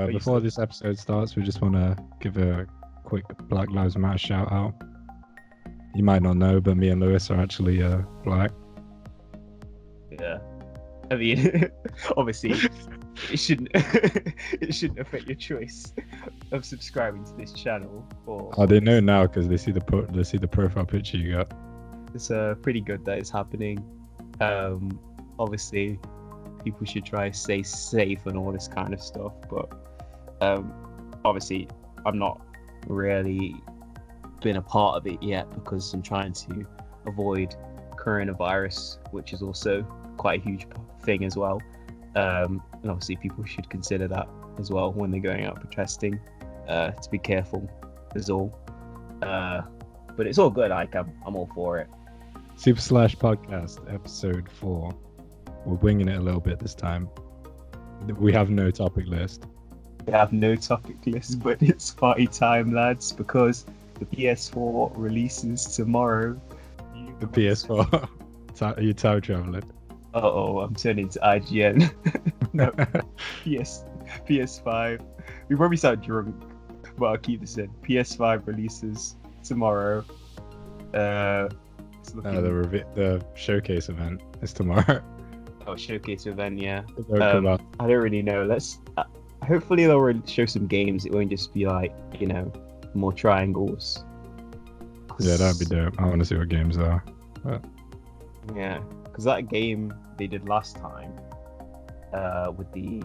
Before this episode starts, we just want to give a quick Black Lives Matter shout out. You might not know, but me and Lewis are actually black. Yeah. I mean, obviously, it shouldn't it shouldn't affect your choice of subscribing to this channel. Oh, they know now because they see the profile picture you got. It's pretty good that it's happening. Obviously, people should try to stay safe and all this kind of stuff, but obviously, I'm not really been a part of it yet because I'm trying to avoid coronavirus, which is also quite a huge thing as well. And obviously, people should consider that as well when they're going out protesting. To be careful, is all. But it's all good. Like I'm all for it. Super Slash Podcast, episode 4. We're winging it a little bit this time. We have no topic list. We have no topic list, but it's party time, lads, because the PS4 releases tomorrow. The PS4. Are you time traveling? Uh-oh, I'm turning to IGN. No, PS5. We probably sound drunk, but I'll keep this in. PS5 releases tomorrow. The showcase event is tomorrow. Oh, showcase event, yeah. I don't really know. Hopefully they'll show some games. It won't just be like, more triangles. Yeah, that'd be dope. I want to see what games are. But... yeah, because that game they did last time, with the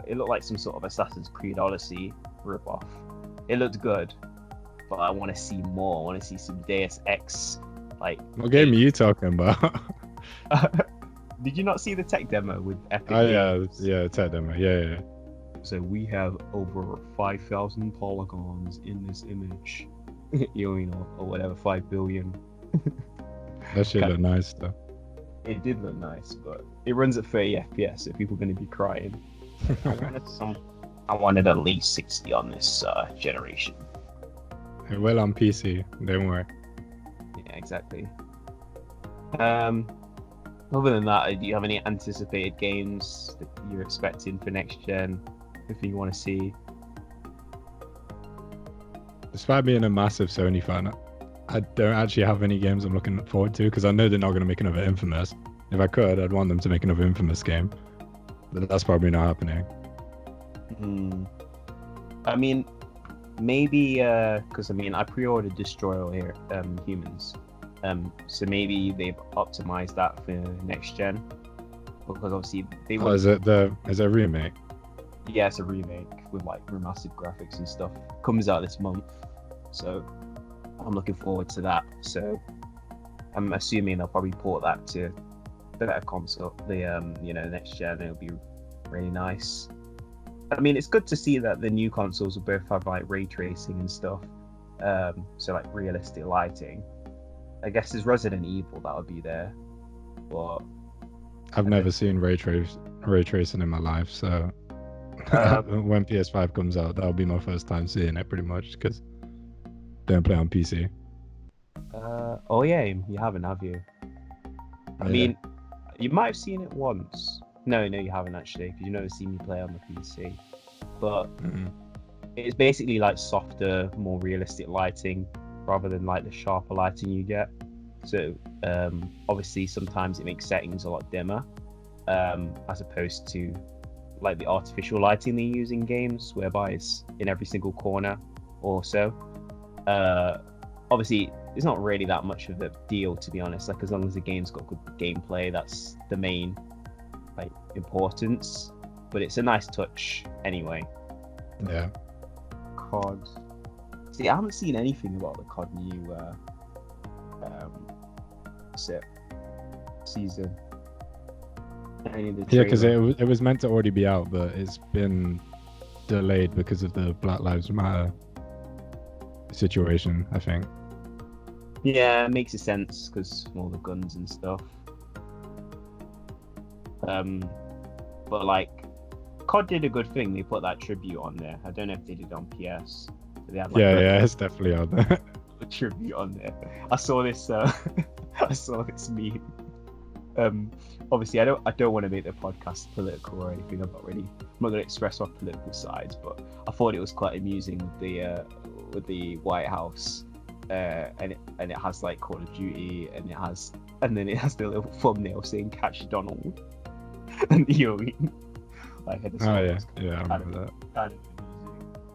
it looked like some sort of Assassin's Creed Odyssey ripoff. It looked good, but I want to see more. I want to see some Deus Ex. Like, what game are you talking about? Did you not see the tech demo with Epic? Oh yeah, tech demo. Yeah. So we have over 5,000 polygons in this image. Or whatever, 5 billion. That shit look nice though. It did look nice, but it runs at 30 FPS, so people are going to be crying. I wanted at least 60 on this generation. It will on PC, don't worry. Yeah, exactly. Other than that, do you have any anticipated games that you're expecting for next gen? Anything you want to see? Despite being a massive Sony fan, I don't actually have any games I'm looking forward to because I know they're not going to make another Infamous. If I could, I'd want them to make another Infamous game, but that's probably not happening. I mean, maybe because I pre-ordered Destroy All Humans, so maybe they've optimized that for next gen because obviously they. Oh, is it a remake? Yeah, it's a remake with like remastered graphics and stuff. Comes out this month, so I'm looking forward to that. So I'm assuming they'll probably port that to the better console, the next gen. It'll be really nice. I mean, it's good to see that the new consoles will both have like ray tracing and stuff, so like realistic lighting. I guess there's Resident Evil that would be there, but I've never seen ray tracing in my life, so when PS5 comes out, that'll be my first time seeing it, pretty much, because I don't play on PC. Oh yeah, you haven't, have you? I mean, you might have seen it once. No, you haven't actually, because you've never seen me play on the PC. But it's basically like softer, more realistic lighting, rather than like the sharper lighting you get. So obviously sometimes it makes settings a lot dimmer, as opposed to like the artificial lighting they use in games, whereby it's in every single corner or so. Obviously it's not really that much of a deal, to be honest. Like, as long as the game's got good gameplay, that's the main like importance. But it's a nice touch anyway. Yeah. COD. See, I haven't seen anything about the COD new season. Yeah, because it was meant to already be out, but it's been delayed because of the Black Lives Matter situation, I think. Yeah, it makes sense because all the guns and stuff. But like, COD did a good thing. They put that tribute on there. I don't know if they did it on PS. But they had, like, it's definitely on there. A tribute on there. I saw this. I saw this meme Obviously, I don't want to make the podcast political or anything. I'm not going to express our political sides, but I thought it was quite amusing with the White House, and it has like Call of Duty, and then it has the little thumbnail saying "Catch Donald," and you know what I mean? Like, I just Oh yeah, I remember that. Kind of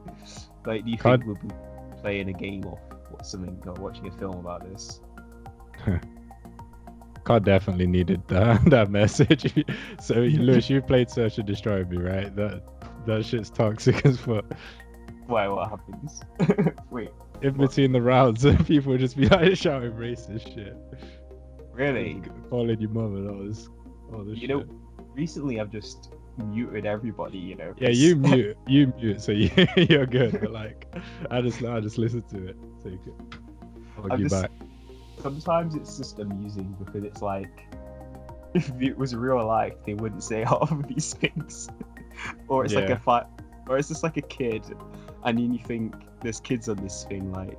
amusing. Like, do you think we'll be playing a game or something, or watching a film about this? COD definitely needed that message. So Lewis, you played Search and Destroy Me, right? That shit's toxic as fuck. Why? What happens? Wait. In between the rounds, people would just be like shouting racist shit. Really? Calling your mum and all this You shit. know, recently I've just muted everybody. You know. Yeah, you mute, so you're good. But like, I just listen to it. So you can argue back. Sometimes it's just amusing because it's like, if it was real life, they wouldn't say half of these things, or it's like or it's just like a kid, and then you think there's kids on this thing, like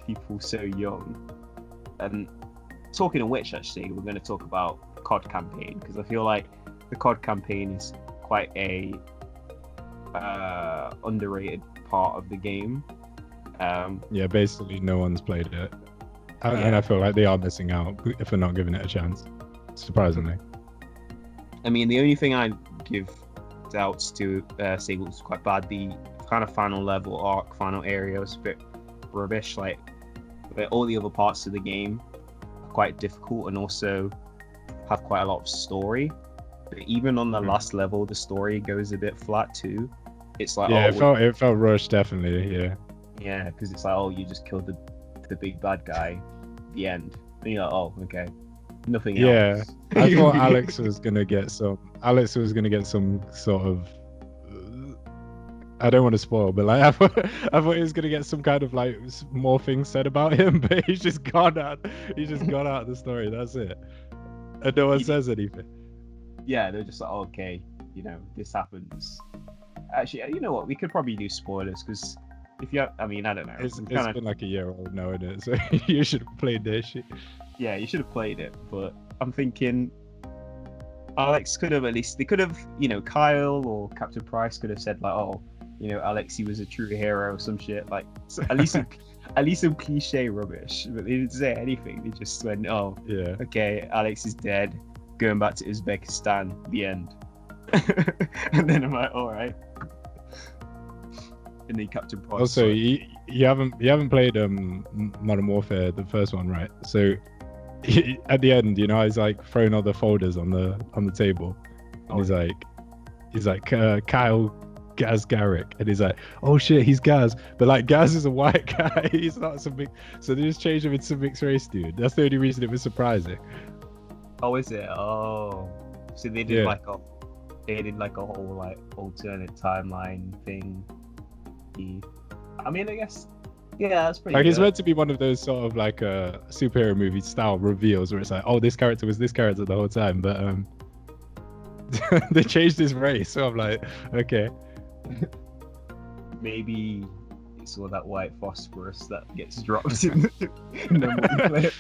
people so young. And talking of which, actually, we're going to talk about COD campaign, because I feel like the COD campaign is quite a underrated part of the game. Yeah, basically no one's played it. And I feel like they are missing out if they're not giving it a chance, surprisingly. I mean, the only thing I give doubts to say was quite bad, the kind of final level arc, final area was a bit rubbish. Like, all the other parts of the game are quite difficult and also have quite a lot of story. But even on the last level, the story goes a bit flat too. It's like, it felt rushed, definitely. Yeah, because it's like, you just killed the big bad guy, the end. And you're like, okay, nothing else. Yeah, I thought Alex was gonna get some sort of. I don't want to spoil, but like I thought he was gonna get some kind of like more things said about him, but he's just gone out. He's just gone out of the story. That's it, and no one says anything. Yeah, they're just like, okay, this happens. Actually, you know what? We could probably do spoilers because. I don't know. It's been like a year old now, isn't it? So you should have played this shit. Yeah, you should have played it, but I'm thinking Alex could have they could have, Kyle or Captain Price could have said like, Alex, he was a true hero or some shit. Like, at least some cliche rubbish, but they didn't say anything. They just went, okay, Alex is dead, going back to Uzbekistan, the end. And then I'm like, all right. And then Captain Price. Also, you haven't played Modern Warfare, the first one, right? So at the end, he's like throwing all the folders on the table, and he's like Kyle Gaz Garrick, and he's like, oh shit, he's Gaz, but like Gaz is a white guy, he's not some big, so they just changed him into some mixed race dude. That's the only reason it was surprising. Oh, is it? Oh, so they did like a whole like alternate timeline thing. I mean, I guess, that's pretty. Like, good. It's meant to be one of those sort of like superhero movie style reveals where it's like, oh, this character was this character the whole time, but they changed his race, so I'm like, okay. Maybe it's all that white phosphorus that gets dropped in the multiplayer.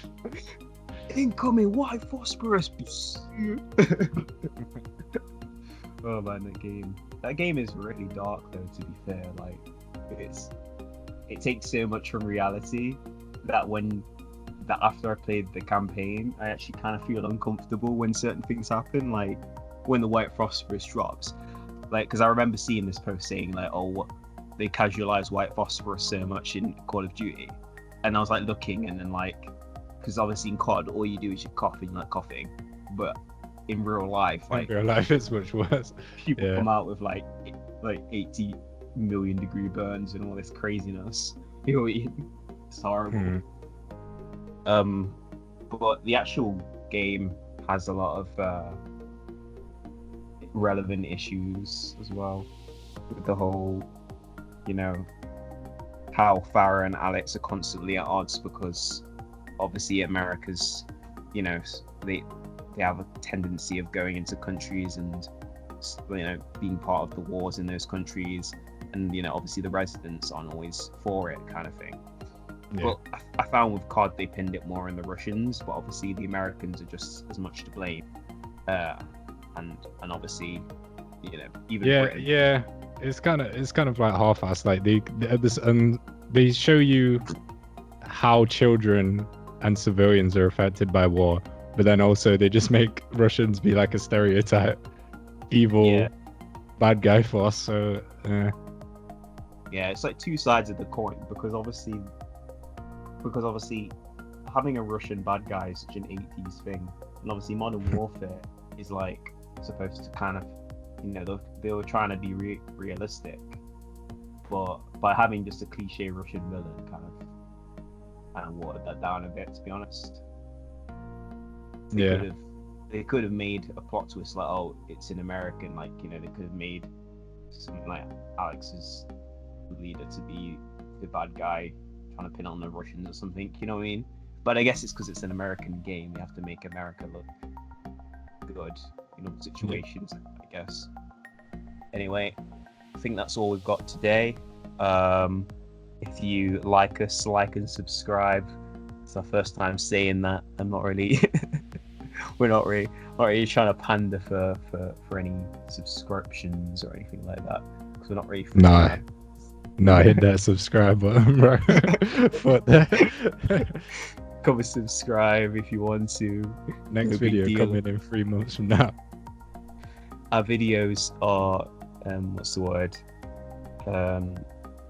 Incoming white phosphorus. Oh man, that game is really dark though, to be fair. Like, it takes so much from reality that after I played the campaign, I actually kind of feel uncomfortable when certain things happen, like when the white phosphorus drops. Like, because I remember seeing this post saying like, they casualize white phosphorus so much in Call of Duty, and I was like looking, and then like, because obviously in COD all you do is you cough and you're like coughing, but in real life, it's much worse. People come out with like 80 million degree burns and all this craziness. It's horrible. But the actual game has a lot of relevant issues as well, with the whole, how Farah and Alex are constantly at odds, because obviously America's, they have a tendency of going into countries and being part of the wars in those countries, and obviously the residents aren't always for it, kind of thing. Yeah. Well, I found with COD they pinned it more on the Russians, but obviously the Americans are just as much to blame. And obviously, even Britain. Yeah. It's kind of like half-assed. Like they show you how children and civilians are affected by war, but then also they just make Russians be like a stereotype evil bad guy force. So yeah, it's like two sides of the coin because obviously having a Russian bad guy is such an 80s thing, and obviously Modern Warfare is like supposed to kind of, they were trying to be realistic, but by having just a cliche Russian villain kind of watered that down a bit, to be honest. They could have made a plot twist like, oh, it's an American, like, they could have made something like Alex's leader to be the bad guy trying to pin on the Russians or something, you know what I mean? But I guess it's because it's an American game, you have to make America look good in all situations, I guess. Anyway, I think that's all we've got today. If you like us, like and subscribe. It's our first time saying that. I'm not really we're not really trying to pander for any subscriptions or anything like that, because we're not really No, hit that subscribe button, bro. Fuck that. Come and subscribe if you want to. Next video coming in 3 months from now. Our videos are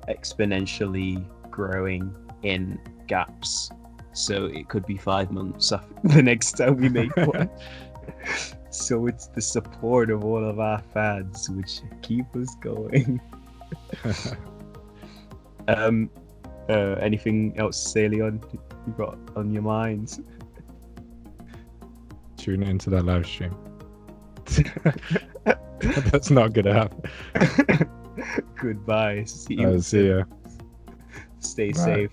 exponentially growing in gaps, so it could be 5 months after the next time we make one. So it's the support of all of our fans which keep us going. Anything else to say, Leon, you got on your mind? Tune into that live stream. That's not gonna happen. Goodbye. See you. See ya. Stay safe.